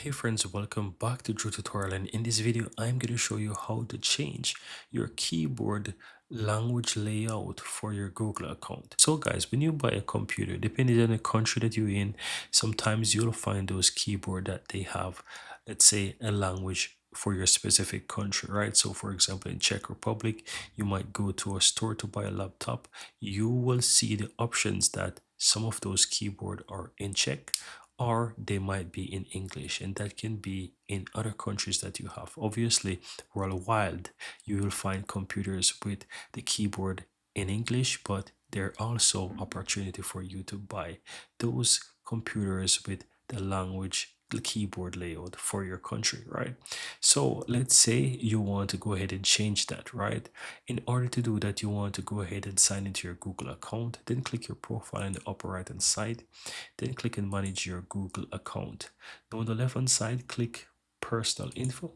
Hey friends, welcome back to Drew Tutorial, and in this video I'm going to show you how to change your keyboard language layout for your Google account. So guys, when you buy a computer, depending on the country that you're in, sometimes you'll find those keyboard that they have, let's say, a language for your specific country, right? So for example, in Czech Republic, you might go to a store to buy a laptop. You will see the options that some of those keyboard are in Czech, or they might be in English, and that can be in other countries that you have. Obviously, worldwide, you will find computers with the keyboard in English, but there are also opportunity for you to buy those computers with the language, the keyboard layout for your country, right? So let's say you want to go ahead and change that, right? In order to do that, you want to go ahead and sign into your Google account, then click your profile in the upper right hand side, then click and manage your Google account. Now on the left hand side, click personal info,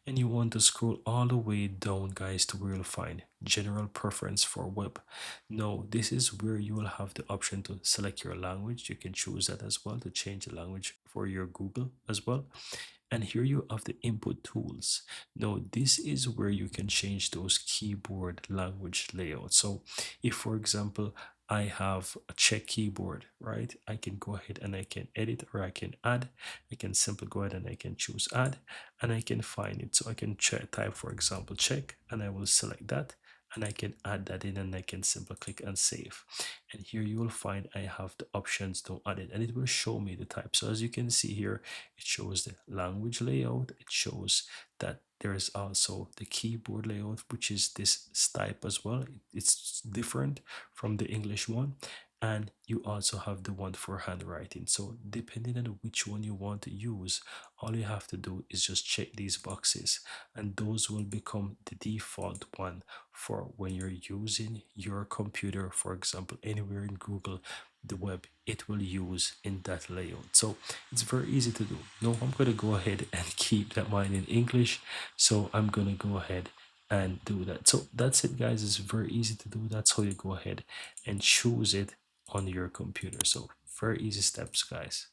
and you want to scroll all the way down, guys, to where you'll find general preference for web. Now this is where you will have the option to select your language. You can choose that as well to change the language for your Google as well. And here you have the input tools. Now this is where you can change those keyboard language layouts. So if for example I have a Czech keyboard, right, I can go ahead and I can edit, or I can add. I can simply go ahead and I can choose add, and I can find it. So I can type for example Czech, and I will select that, and I can add that in, and I can simply click and save. And here you will find I have the options to add it, and it will show me the type. So as you can see here, it shows the language layout. It shows that there is also the keyboard layout, which is this type as well. It's different from the English one. And you also have the one for handwriting. So depending on which one you want to use, all you have to do is just check these boxes, and those will become the default one for when you're using your computer, for example, anywhere in Google, the web, it will use in that layout. So it's very easy to do. Now I'm going to go ahead and keep that mine in English. So I'm going to go ahead and do that. So that's it, guys. It's very easy to do. That's how you go ahead and choose it on your computer. So very easy steps, guys.